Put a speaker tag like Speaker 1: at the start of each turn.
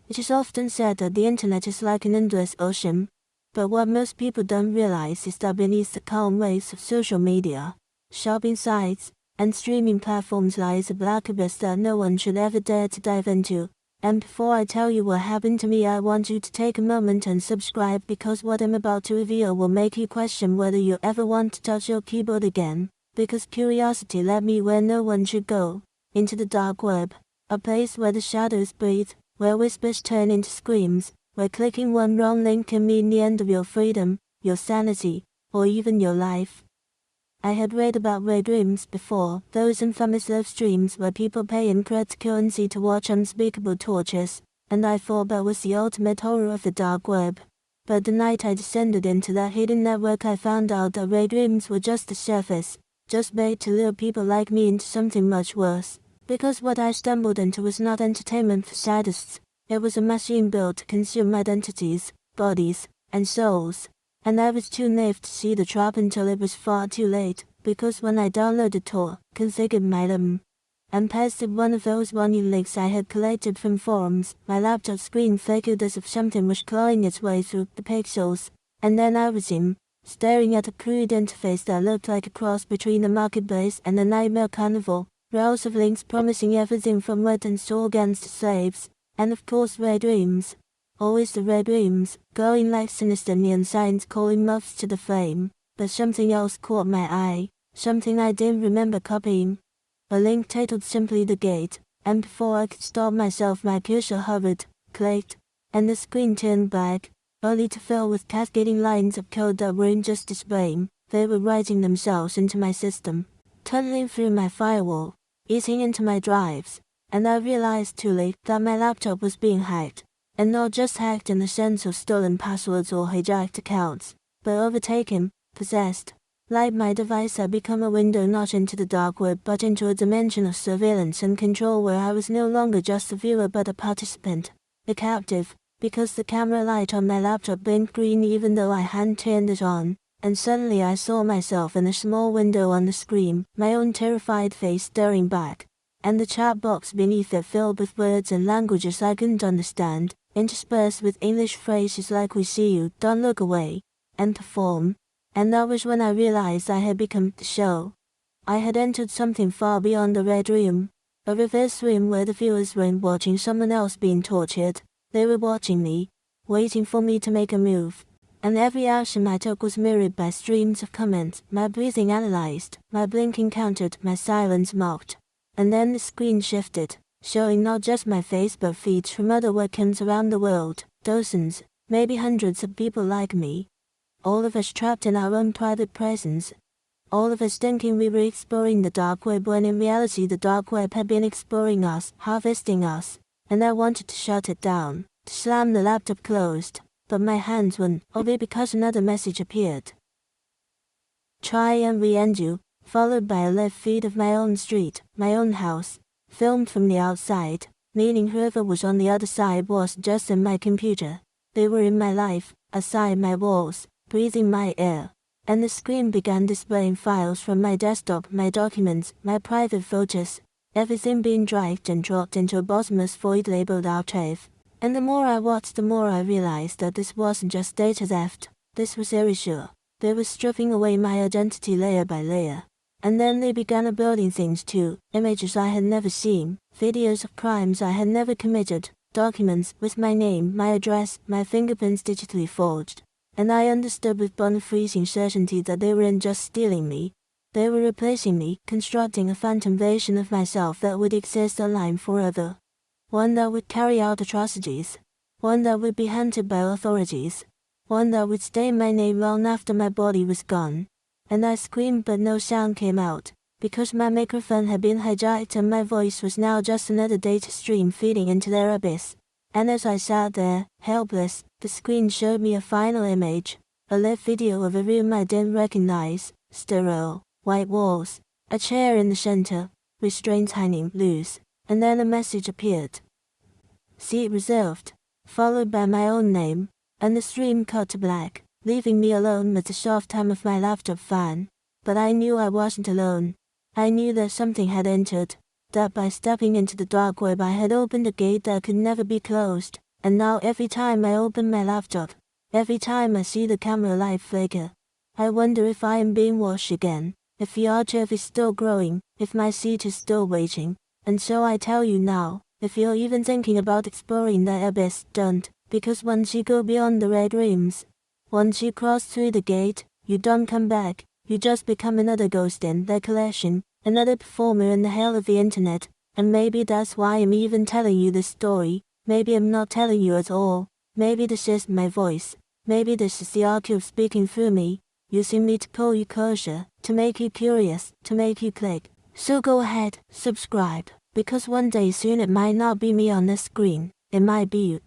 Speaker 1: It is often said that the internet is like an endless ocean, but what most people don't realize is that beneath the calm waves of social media, shopping sites, and streaming platforms lies a black abyss that no one should ever dare to dive into. And before I tell you what happened to me, I want you to take a moment and subscribe, because what I'm about to reveal will make you question whether you ever want to touch your keyboard again. Because curiosity led me where no one should go, into the dark web, a place where the shadows breathe, where whispers turn into screams, where clicking one wrong link can mean the end of your freedom, your sanity, or even your life. I had read about red rooms before, those infamous live streams where people pay in cryptocurrency to watch unspeakable tortures, and I thought that was the ultimate horror of the dark web. But the night I descended into that hidden network, I found out that red rooms were just the surface, just bait to lure people like me into something much worse. Because what I stumbled into was not entertainment for sadists, it was a machine built to consume identities, bodies, and souls. And I was too naive to see the trap until it was far too late, because when I downloaded Tor, configured my LUM, and pasted one of those warning links I had collected from forums, my laptop screen flickered as if something was clawing its way through the pixels, and then I was in, staring at a crude interface that looked like a cross between a marketplace and a nightmare carnival, rows of links promising everything from weapons to organs to slaves, and of course red rooms. Always the red rooms, glowing like sinister neon signs calling moths to the flame. But something else caught my eye, something I didn't remember copying. A link titled simply "The Gate," and before I could stop myself my cursor hovered, clicked, and the screen turned black, only to fill with cascading lines of code that weren't just displaying, they were writing themselves into my system, tunneling through my firewall, eating into my drives, and I realized too late that my laptop was being hacked. And not just hacked in the sense of stolen passwords or hijacked accounts, but overtaken, possessed. Like my device had become a window not into the dark web but into a dimension of surveillance and control where I was no longer just a viewer but a participant, a captive, because the camera light on my laptop blinked green even though I hadn't turned it on, and suddenly I saw myself in a small window on the screen, my own terrified face staring back, and the chat box beneath it filled with words and languages I couldn't understand, interspersed with English phrases like "we see you, don't look away," and "perform." And that was when I realized I had become the show. I had entered something far beyond the red room, a reverse room where the viewers weren't watching someone else being tortured, they were watching me, waiting for me to make a move. And every action I took was mirrored by streams of comments, my breathing analyzed, my blinking counted, my silence mocked. And then the screen shifted, showing not just my face but feeds from other webcams around the world, dozens, maybe hundreds of people like me. All of us trapped in our own private presence. All of us thinking we were exploring the dark web when in reality the dark web had been exploring us, harvesting us. And I wanted to shut it down, to slam the laptop closed, but my hands wouldn't obey because another message appeared. Try and re-end you, followed by a live feed of my own street, my own house, filmed from the outside, meaning whoever was on the other side wasn't just in my computer. They were in my life, outside my walls, breathing my air. And the screen began displaying files from my desktop, my documents, my private photos, everything being dragged and dropped into a bottomless void labeled archive. And the more I watched, the more I realized that this wasn't just data theft, this was erasure. They were stripping away my identity layer by layer. And then they began uploading things too, images I had never seen, videos of crimes I had never committed, documents with my name, my address, my fingerprints digitally forged. And I understood with bone-freezing certainty that they weren't just stealing me. They were replacing me, constructing a phantom version of myself that would exist online forever. One that would carry out atrocities. One that would be hunted by authorities. One that would stain my name long after my body was gone. And I screamed but no sound came out, because my microphone had been hijacked and my voice was now just another data stream feeding into their abyss. And as I sat there, helpless, the screen showed me a final image, a live video of a room I didn't recognize, sterile, white walls, a chair in the center, restraints hanging loose, and then a message appeared. Seat reserved, followed by my own name, and the stream cut to black, leaving me alone with the soft hum of my laptop fan. But I knew I wasn't alone. I knew that something had entered, that by stepping into the dark web I had opened a gate that could never be closed, And now every time I open my laptop, every time I see the camera light flicker, I wonder if I am being watched again, if the archive is still growing, if my seat is still waiting. And so I tell you now, if you're even thinking about exploring that abyss, don't, because once you go beyond the red rims, once you cross through the gate, you don't come back, you just become another ghost in their collection, another performer in the hell of the internet. And maybe that's why I'm even telling you this story. Maybe I'm not telling you at all. Maybe this is my voice. Maybe this is the archive speaking through me, using me to pull you closer, to make you curious, to make you click. So go ahead, subscribe, because one day soon it might not be me on the screen, it might be you.